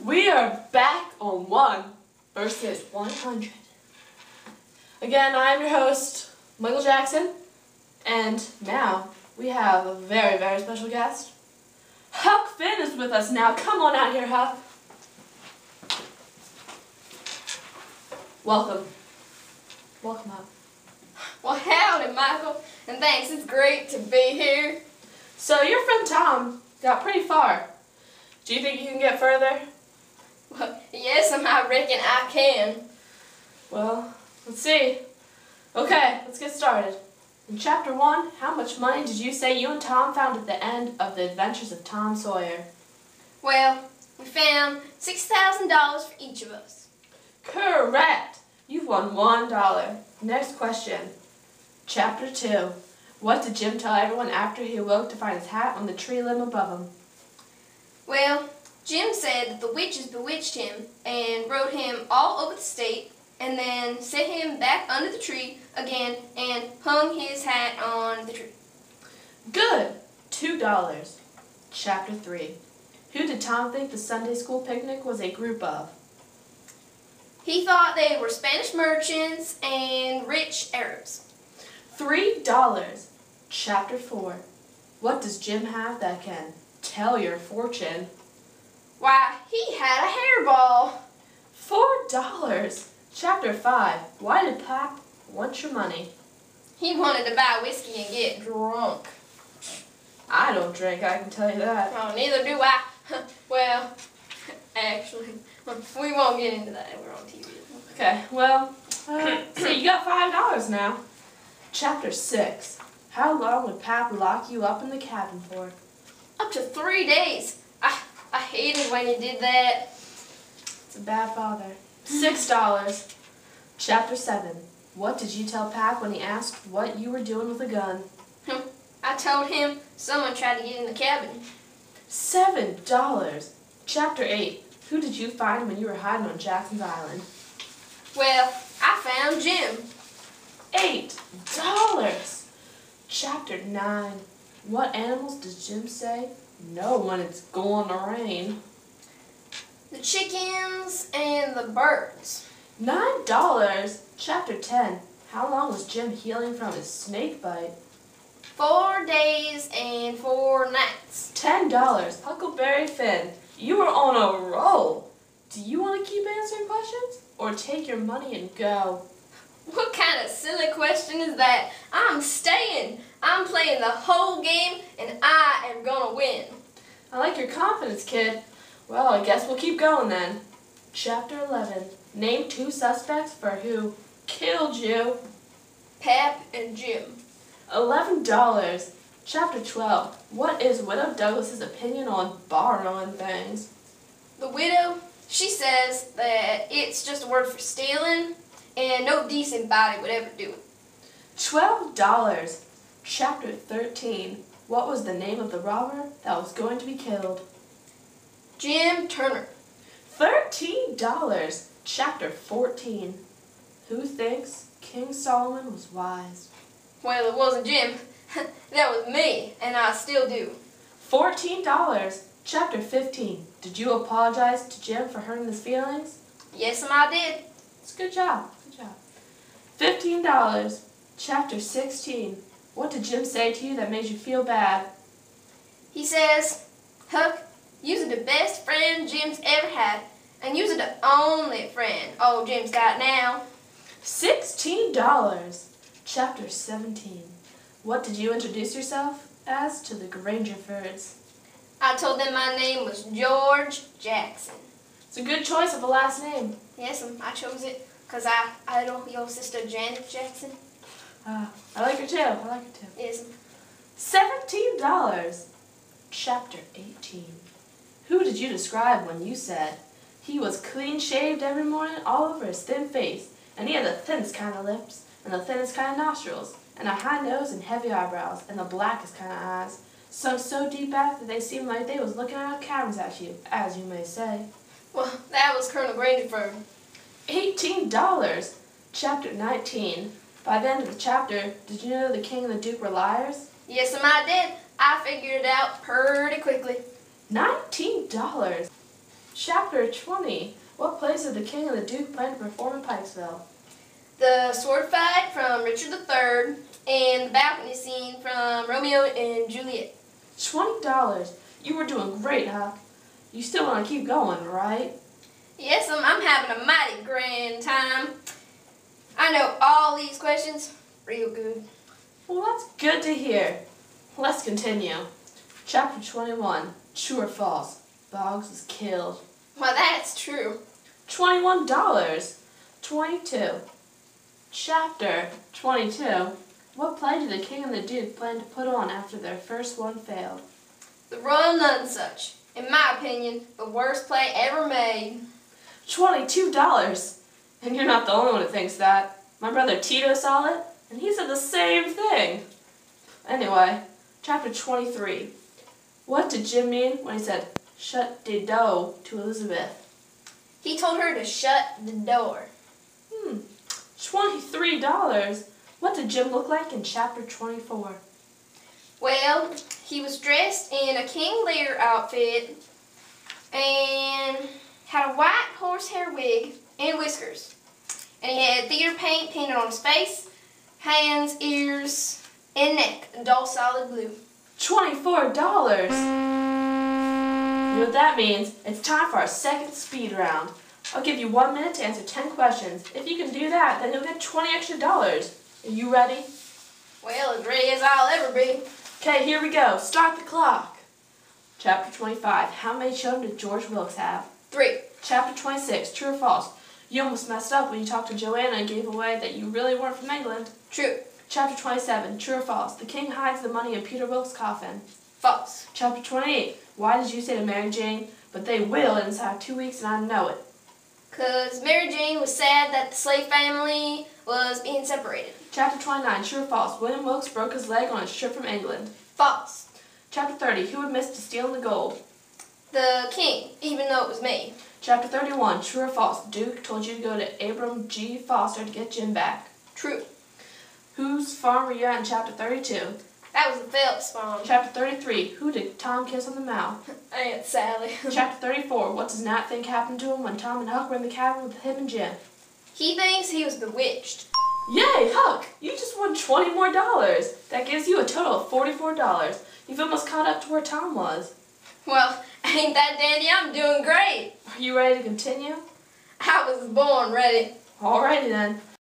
We are back on 1 versus 100. Again, I am your host, Michael Jackson, and now we have a very, very special guest. Huck Finn is with us now. Come on out here, Huck. Welcome. Welcome, Huck. Well, howdy, Michael, and thanks. It's great to be here. So your friend Tom got pretty far. Do you think you can get further? Well, yes, I reckon I can. Well, let's see. Okay, let's get started. In Chapter 1, how much money did you say you and Tom found at the end of the Adventures of Tom Sawyer? Well, we found $6,000 for each of us. Correct! You've won $1. Next question. Chapter 2. What did Jim tell everyone after he awoke to find his hat on the tree limb above him? Well, Jim said that the witches bewitched him and rode him all over the state and then set him back under the tree again and hung his hat on the tree. Good! $2. Chapter 3. Who did Tom think the Sunday school picnic was a group of? He thought they were Spanish merchants and rich Arabs. $3. Chapter 4. What does Jim have that can tell your fortune? Why, he had a hairball. $4. Chapter 5. Why did Pop want your money? He wanted to buy whiskey and get drunk. I don't drink, I can tell you that. Oh, neither do I. Well, actually, we won't get into that. We're on TV. Okay, well, so you got $5 now. Chapter 6. How long would Pap lock you up in the cabin for? Up to 3 days. I hated when he did that. It's a bad father. $6. Chapter 7. What did you tell Pap when he asked what you were doing with a gun? I told him someone tried to get in the cabin. $7. Chapter 8. Who did you find when you were hiding on Jackson's Island? Well, I found Jim. $8. Chapter 9. What animals does Jim say know when it's going to rain? The chickens and the birds. $9. Chapter 10. How long was Jim healing from his snake bite? 4 days and 4 nights. $10. Huckleberry Finn, you are on a roll. Do you want to keep answering questions or take your money and go? What kind of silly question is that? I'm staying. I'm playing the whole game and I am gonna win. I like your confidence, kid. Well, I guess we'll keep going then. Chapter 11. Name 2 suspects for who killed you. Pap and Jim. $11. Chapter 12. What is Widow Douglas's opinion on borrowing things? The widow, she says that it's just a word for stealing and no decent body would ever do it. $12. Chapter 13. What was the name of the robber that was going to be killed? Jim Turner. $13. Chapter 14. Who thinks King Solomon was wise? Well, it wasn't Jim. That was me, and I still do. $14. Chapter 15. Did you apologize to Jim for hurting his feelings? Yes, I did. It's a good job. Good job. $15. Chapter 16. What did Jim say to you that made you feel bad? He says, Huck, you're the best friend Jim's ever had, and you're the only friend old Jim's got now. $16. Chapter 17. What did you introduce yourself as to the Grangerfords? I told them my name was George Jackson. It's a good choice of a last name. Yes, I chose it because I idol your sister Janet Jackson. I like her too. I like her too. Yes. $17. Chapter 18. Who did you describe when you said he was clean shaved every morning all over his thin face, and he had the thinnest kind of lips, and the thinnest kind of nostrils, and a high nose and heavy eyebrows, and the blackest kind of eyes, sunk so deep back that they seemed like they was looking out of caverns at you, as you may say? Well, that was Colonel Grangerford. $18. Chapter 19. By the end of the chapter, did you know the king and the duke were liars? Yes, I did. I figured it out pretty quickly. $19. Chapter 20. What plays did the King and the Duke plan to perform in Pikesville? The sword fight from Richard III and the balcony scene from Romeo and Juliet. $20. You were doing great, Huck. You still want to keep going, right? Yes, I'm having a mighty grand time. I know all these questions real good. Well, that's good to hear. Let's continue. Chapter 21. True or false? Boggs is killed. Well, that's true. $21. 22. Chapter 22. What play did the King and the Duke plan to put on after their first one failed? The Royal Nonesuch. In my opinion, the worst play ever made. $22. And you're not the only one who thinks that. My brother Tito saw it, and he said the same thing. Anyway, chapter 23. What did Jim mean when he said, "Shut the door" to Elizabeth? He told her to shut the door. $23. What did Jim look like in chapter 24? Well, he was dressed in a King Lear outfit and had a white horsehair wig and whiskers. And he had theater paint painted on his face, hands, ears, and neck, a dull solid blue. $24. You know what that means? It's time for our second speed round. I'll give you 1 minute to answer 10 questions. If you can do that, then you'll get $20 extra. Are you ready? Well, as ready as I'll ever be. Okay, here we go. Start the clock. Chapter 25. How many children did George Wilkes have? 3. Chapter 26. True or false? You almost messed up when you talked to Joanna and gave away that you really weren't from England. True. Chapter 27. True or false? The king hides the money in Peter Wilkes' coffin. False. Chapter 28. Why did you say to Mary Jane, "But they will inside 2 weeks and I know it"? 'Cause Mary Jane was sad that the slave family was being separated. Chapter 29. True or false? William Wilkes broke his leg on a trip from England. False. Chapter 30. Who admits to stealing the gold? The king, even though it was me. Chapter 31. True or false? Duke told you to go to Abram G. Foster to get Jim back. True. Whose farm were you at in chapter 32? That was the Phelps farm. Chapter 33. Who did Tom kiss on the mouth? Aunt Sally. Chapter 34. What does Nat think happened to him when Tom and Huck were in the cabin with him and Jim? He thinks he was bewitched. Yay, Huck! You just won $20 more. That gives you a total of $44. You've almost caught up to where Tom was. Well, ain't that dandy? I'm doing great. Are you ready to continue? I was born ready. Alrighty then.